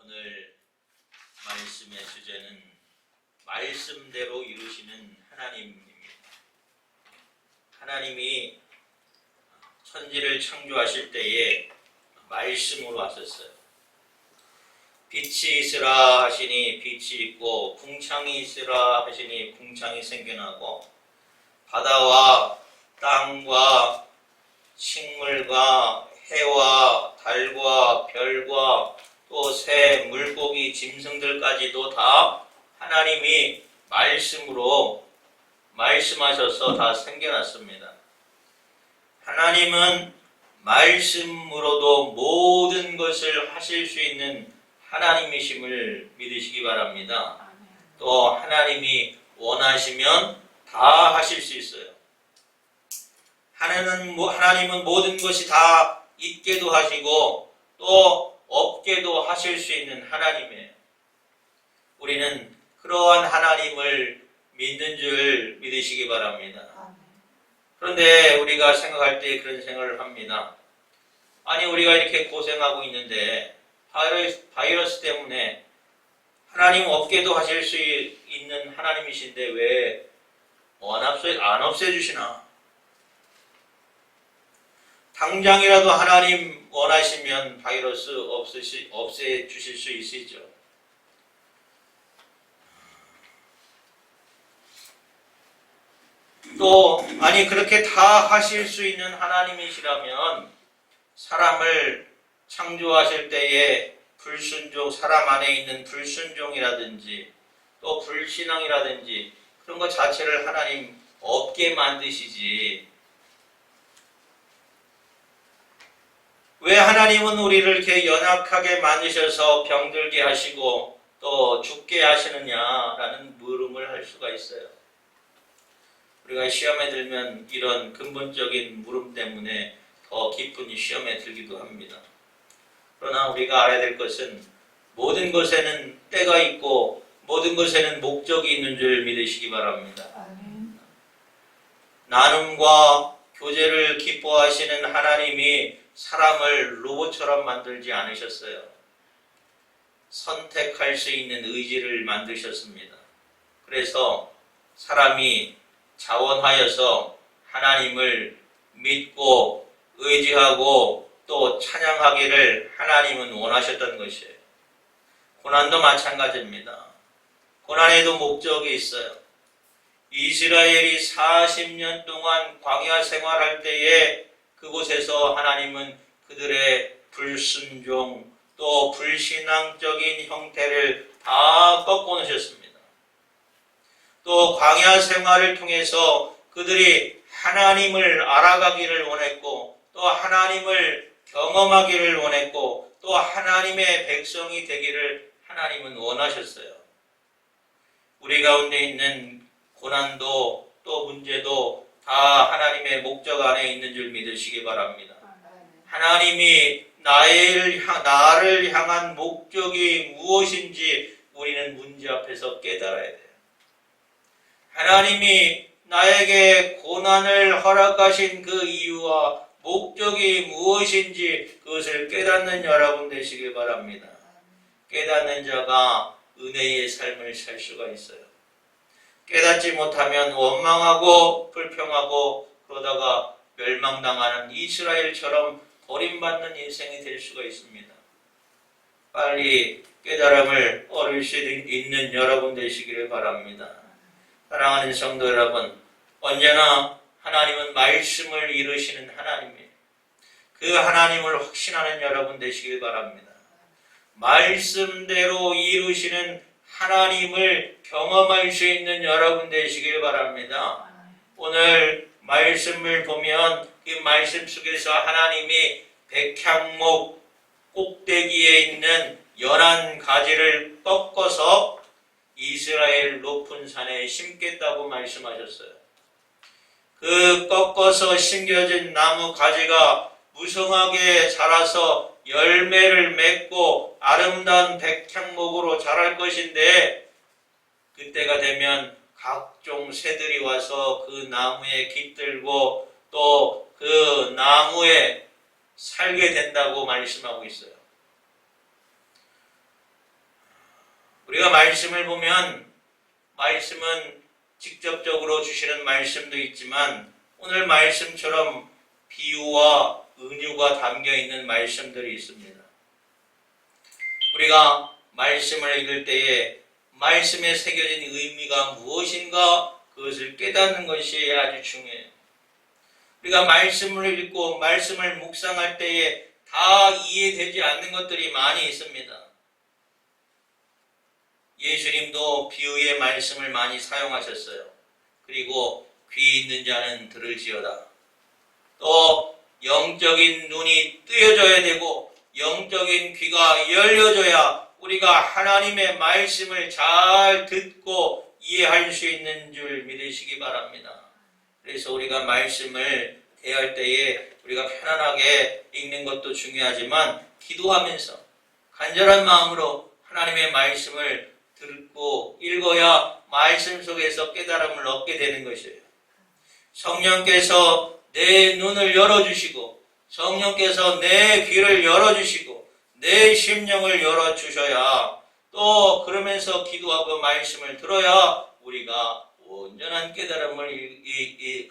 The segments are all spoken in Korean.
오늘 말씀의 주제는 말씀대로 이루시는 하나님입니다. 하나님이 천지를 창조하실 때에 말씀으로 하셨어요. 빛이 있으라 하시니 빛이 있고 궁창이 있으라 하시니 궁창이 생겨나고 바다와 땅과 식물과 해와 달과 별과 또 새, 물고기, 짐승들까지도 다 하나님이 말씀으로 말씀하셔서 다 생겨났습니다. 하나님은 말씀으로도 모든 것을 하실 수 있는 하나님이심을 믿으시기 바랍니다. 또 하나님이 원하시면 다 하실 수 있어요. 하나님은 모든 것이 다 있게도 하시고 또 없게도 하실 수 있는 하나님이에요. 우리는 그러한 하나님을 믿는 줄 믿으시기 바랍니다. 그런데 우리가 생각할 때 그런 생각을 합니다. 아니 우리가 이렇게 고생하고 있는데 바이러스 때문에 하나님 없게도 하실 수 있는 하나님이신데 왜 안 없애주시나? 당장이라도 하나님 원하시면 바이러스 없애주실 수 있으죠. 또 아니 그렇게 다 하실 수 있는 하나님이시라면 사람을 창조하실 때에 사람 안에 있는 불순종이라든지 또 불신앙이라든지 그런 것 자체를 하나님 없게 만드시지. 왜 하나님은 우리를 이렇게 연약하게 만드셔서 병들게 하시고 또 죽게 하시느냐라는 물음을 할 수가 있어요. 우리가 시험에 들면 이런 근본적인 물음 때문에 더 깊은 시험에 들기도 합니다. 그러나 우리가 알아야 될 것은 모든 것에는 때가 있고 모든 것에는 목적이 있는 줄 믿으시기 바랍니다. 나눔과 교제를 기뻐하시는 하나님이 사람을 로봇처럼 만들지 않으셨어요. 선택할 수 있는 의지를 만드셨습니다. 그래서 사람이 자원하여서 하나님을 믿고 의지하고 또 찬양하기를 하나님은 원하셨던 것이에요. 고난도 마찬가지입니다. 고난에도 목적이 있어요. 이스라엘이 40년 동안 광야 생활할 때에 그곳에서 하나님은 그들의 불순종 또 불신앙적인 형태를 다 꺾어놓으셨습니다. 또 광야 생활을 통해서 그들이 하나님을 알아가기를 원했고 또 하나님을 경험하기를 원했고 또 하나님의 백성이 되기를 하나님은 원하셨어요. 우리 가운데 있는 고난도 또 문제도 다 하나님의 목적 안에 있는 줄 믿으시기 바랍니다. 하나님이 나를 향한 목적이 무엇인지 우리는 문제 앞에서 깨달아야 돼요. 하나님이 나에게 고난을 허락하신 그 이유와 목적이 무엇인지 그것을 깨닫는 여러분 되시길 바랍니다. 깨닫는 자가 은혜의 삶을 살 수가 있어요. 깨닫지 못하면 원망하고 불평하고 그러다가 멸망당하는 이스라엘처럼 버림받는 인생이 될 수가 있습니다. 빨리 깨달음을 얻을 수 있는 여러분 되시기를 바랍니다. 사랑하는 성도 여러분, 언제나 하나님은 말씀을 이루시는 하나님이에요. 그 하나님을 확신하는 여러분 되시길 바랍니다. 말씀대로 이루시는 하나님을 경험할 수 있는 여러분 되시길 바랍니다. 오늘 말씀을 보면 그 말씀 속에서 하나님이 백향목 꼭대기에 있는 연한 가지를 꺾어서 이스라엘 높은 산에 심겠다고 말씀하셨어요. 그 꺾어서 심겨진 나무 가지가 무성하게 자라서 열매를 맺고 아름다운 백향목으로 자랄 것인데 그때가 되면 각종 새들이 와서 그 나무에 깃들고 또 그 나무에 살게 된다고 말씀하고 있어요. 우리가 말씀을 보면 말씀은 직접적으로 주시는 말씀도 있지만 오늘 말씀처럼 비유와 은유가 담겨 있는 말씀들이 있습니다. 우리가 말씀을 읽을 때에 말씀에 새겨진 의미가 무엇인가 그것을 깨닫는 것이 아주 중요해요. 우리가 말씀을 읽고 말씀을 묵상할 때에 다 이해되지 않는 것들이 많이 있습니다. 예수님도 비유의 말씀을 많이 사용하셨어요. 그리고 귀 있는 자는 들을지어다. 또 영적인 눈이 뜨여져야 되고 영적인 귀가 열려져야 우리가 하나님의 말씀을 잘 듣고 이해할 수 있는 줄 믿으시기 바랍니다. 그래서 우리가 말씀을 대할 때에 우리가 편안하게 읽는 것도 중요하지만 기도하면서 간절한 마음으로 하나님의 말씀을 듣고 읽어야 말씀 속에서 깨달음을 얻게 되는 것이에요. 성령께서 내 눈을 열어주시고 성령께서 내 귀를 열어주시고 내 심령을 열어주셔야 또 그러면서 기도하고 말씀을 들어야 우리가 온전한 깨달음을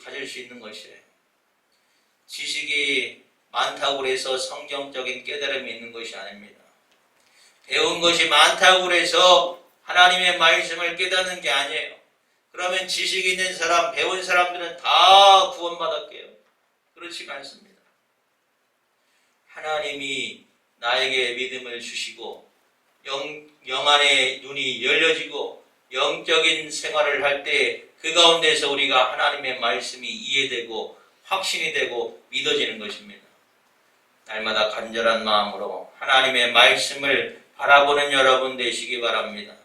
가질 수 있는 것이에요. 지식이 많다고 해서 성경적인 깨달음이 있는 것이 아닙니다. 배운 것이 많다고 해서 하나님의 말씀을 깨닫는 게 아니에요. 그러면 지식 있는 사람, 배운 사람들은 다 구원받았게요. 그렇지가 않습니다. 하나님이 나에게 믿음을 주시고 영 안의 눈이 열려지고 영적인 생활을 할 때 그 가운데서 우리가 하나님의 말씀이 이해되고 확신이 되고 믿어지는 것입니다. 날마다 간절한 마음으로 하나님의 말씀을 바라보는 여러분 되시기 바랍니다.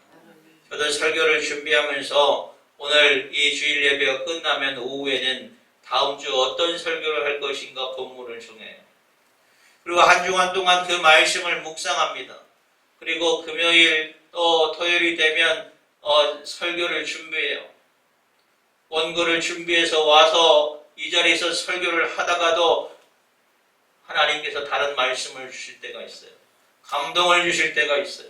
저도 설교를 준비하면서 오늘 이 주일 예배가 끝나면 오후에는 다음 주 어떤 설교를 할 것인가 본문을 정해요. 그리고 한 주간 동안 그 말씀을 묵상합니다. 그리고 금요일 또 토요일이 되면 설교를 준비해요. 원고를 준비해서 와서 이 자리에서 설교를 하다가도 하나님께서 다른 말씀을 주실 때가 있어요. 감동을 주실 때가 있어요.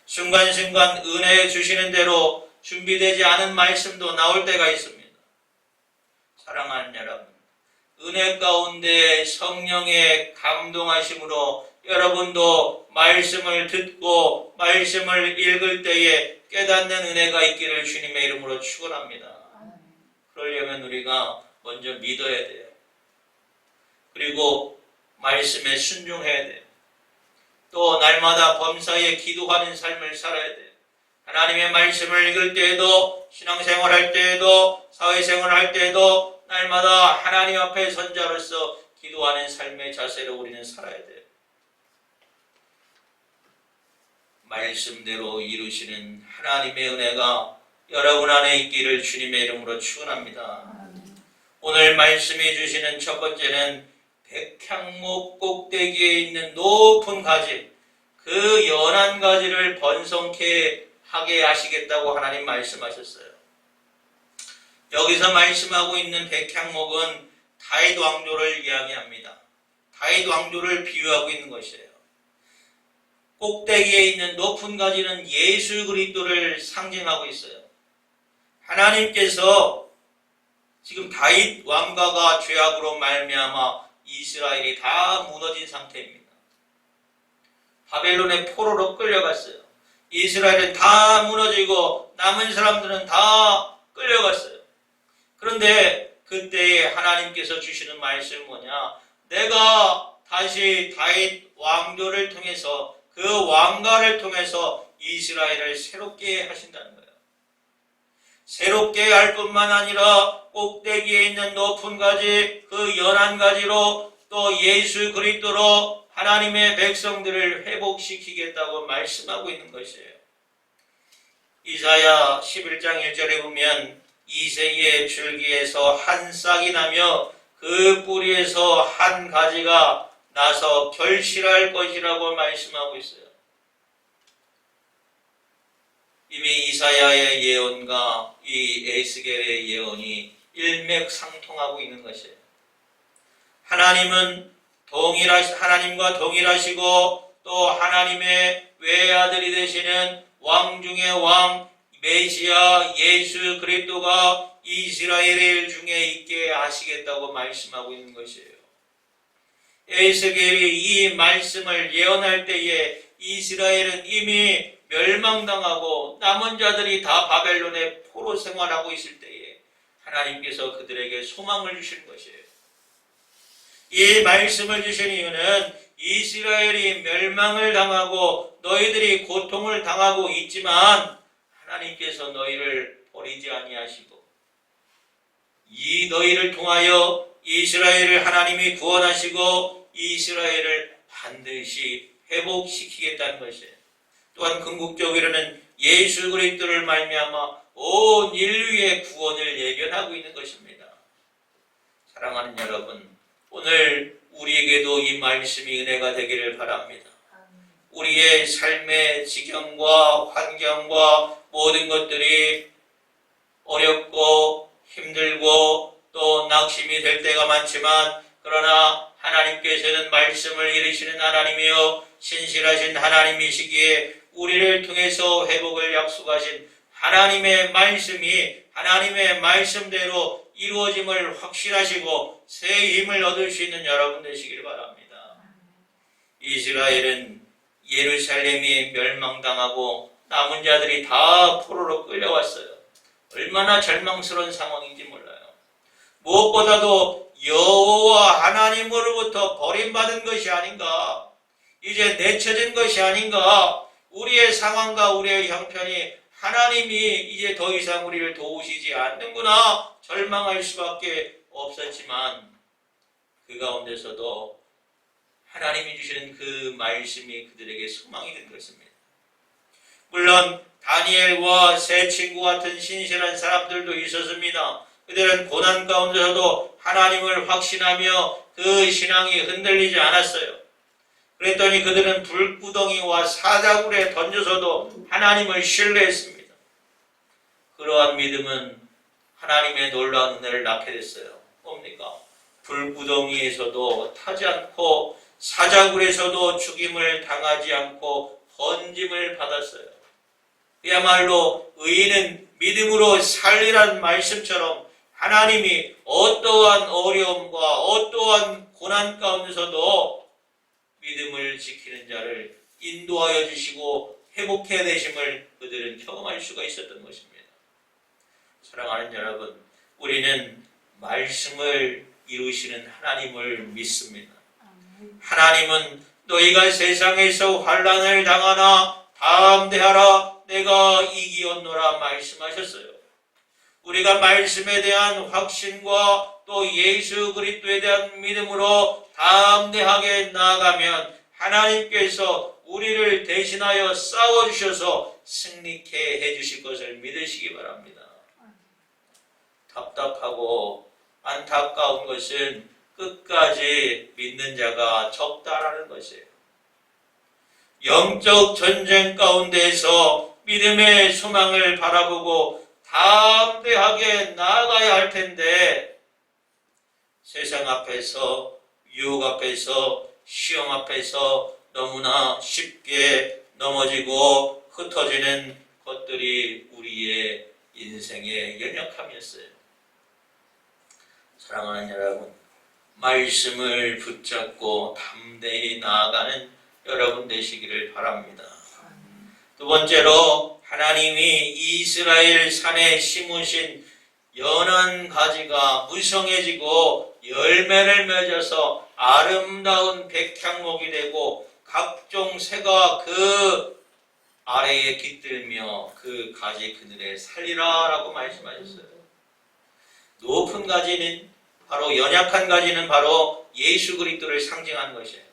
순간순간 은혜 주시는 대로 준비되지 않은 말씀도 나올 때가 있습니다. 사랑하는 여러분, 은혜 가운데 성령의 감동하심으로 여러분도 말씀을 듣고 말씀을 읽을 때에 깨닫는 은혜가 있기를 주님의 이름으로 축원합니다. 그러려면 우리가 먼저 믿어야 돼요. 그리고 말씀에 순종해야 돼요. 또 날마다 범사에 기도하는 삶을 살아야 돼요. 하나님의 말씀을 읽을 때에도 신앙생활할 때에도 사회생활할 때에도 날마다 하나님 앞에 선자로서 기도하는 삶의 자세로 우리는 살아야 돼요. 말씀대로 이루시는 하나님의 은혜가 여러분 안에 있기를 주님의 이름으로 축원합니다. 오늘 말씀해 주시는 첫 번째는 백향목 꼭대기에 있는 높은 가지, 그 연한 가지를 번성케 하게 하시겠다고 하나님 말씀하셨어요. 여기서 말씀하고 있는 백향목은 다윗 왕조를 이야기합니다. 다윗 왕조를 비유하고 있는 것이에요. 꼭대기에 있는 높은 가지는 예수 그리스도를 상징하고 있어요. 하나님께서 지금 다윗 왕가가 죄악으로 말미암아 이스라엘이 다 무너진 상태입니다. 바벨론의 포로로 끌려갔어요. 이스라엘은 다 무너지고 남은 사람들은 다 끌려갔어요. 그런데 그때에 하나님께서 주시는 말씀은 뭐냐? 내가 다시 다윗 왕조를 통해서 그 왕가를 통해서 이스라엘을 새롭게 하신다는 거예요. 새롭게 할 뿐만 아니라 꼭대기에 있는 높은 가지, 그 연한 가지로 또 예수 그리스도로 하나님의 백성들을 회복시키겠다고 말씀하고 있는 것이에요. 이사야 11장 1절에 보면 이새의 줄기에서 한 싹이 나며 그 뿌리에서 한 가지가 나서 결실할 것이라고 말씀하고 있어요. 이미 이사야의 예언과 이 에스겔의 예언이 일맥상통하고 있는 것이에요. 하나님은 하나님과 동일하시고 또 하나님의 외아들이 되시는 왕 중에 왕 메시아 예수 그리스도가 이스라엘 중에 있게 하시겠다고 말씀하고 있는 것이에요. 에스겔이 이 말씀을 예언할 때에 이스라엘은 이미 멸망당하고 남은 자들이 다 바벨론에 포로 생활하고 있을 때에 하나님께서 그들에게 소망을 주신 것이에요. 이 말씀을 주신 이유는 이스라엘이 멸망을 당하고 너희들이 고통을 당하고 있지만 하나님께서 너희를 버리지 아니하시고 이 너희를 통하여 이스라엘을 하나님이 구원하시고 이스라엘을 반드시 회복시키겠다는 것이에요. 또한 궁극적으로는 예수 그리스도를 말미암아 온 인류의 구원을 예견하고 있는 것입니다. 사랑하는 여러분, 오늘 우리에게도 이 말씀이 은혜가 되기를 바랍니다. 우리의 삶의 지경과 환경과 모든 것들이 어렵고 힘들고 또 낙심이 될 때가 많지만 그러나 하나님께서는 말씀을 이루시는 하나님이요 신실하신 하나님이시기에 우리를 통해서 회복을 약속하신 하나님의 말씀이 하나님의 말씀대로 이루어짐을 확신하시고 새 힘을 얻을 수 있는 여러분 되시길 바랍니다. 이스라엘은 예루살렘이 멸망당하고 남은 자들이 다 포로로 끌려왔어요. 얼마나 절망스러운 상황인지 몰라요. 무엇보다도 여호와 하나님으로부터 버림받은 것이 아닌가, 이제 내쳐진 것이 아닌가, 우리의 상황과 우리의 형편이 하나님이 이제 더 이상 우리를 도우시지 않는구나 절망할 수밖에 없었지만 그 가운데서도 하나님이 주시는 그 말씀이 그들에게 소망이 된 것입니다. 물론 다니엘과 세 친구 같은 신실한 사람들도 있었습니다. 그들은 고난 가운데서도 하나님을 확신하며 그 신앙이 흔들리지 않았어요. 그랬더니 그들은 불구덩이와 사자굴에 던져서도 하나님을 신뢰했습니다. 그러한 믿음은 하나님의 놀라운 은혜를 낳게 됐어요. 뭡니까? 불구덩이에서도 타지 않고 사자굴에서도 죽임을 당하지 않고 번짐을 받았어요. 그야말로 의인은 믿음으로 살리라는 말씀처럼 하나님이 어떠한 어려움과 어떠한 고난 가운데서도 믿음을 지키는 자를 인도하여 주시고 회복해 내심을 그들은 경험할 수가 있었던 것입니다. 사랑하는 여러분, 우리는 말씀을 이루시는 하나님을 믿습니다. 하나님은 너희가 세상에서 환난을 당하나 담대하라 내가 이기었노라 말씀하셨어요. 우리가 말씀에 대한 확신과 또 예수 그리스도에 대한 믿음으로 담대하게 나아가면 하나님께서 우리를 대신하여 싸워주셔서 승리케 해주실 것을 믿으시기 바랍니다. 답답하고 안타까운 것은 끝까지 믿는 자가 적다라는 것이에요. 영적 전쟁 가운데서 믿음의 소망을 바라보고 담대하게 나아가야 할 텐데 세상 앞에서 유혹 앞에서 시험 앞에서 너무나 쉽게 넘어지고 흩어지는 것들이 우리의 인생의 연약함이었어요. 사랑하는 여러분, 말씀을 붙잡고 담대히 나아가는 여러분 되시기를 바랍니다. 두 번째로 하나님이 이스라엘 산에 심으신 연한 가지가 무성해지고 열매를 맺어서 아름다운 백향목이 되고 각종 새가 그 아래에 깃들며 그 가지 그늘에 살리라 라고 말씀하셨어요. 높은 가지는 바로 연약한 가지는 바로 예수 그리스도를 상징하는 것이에요.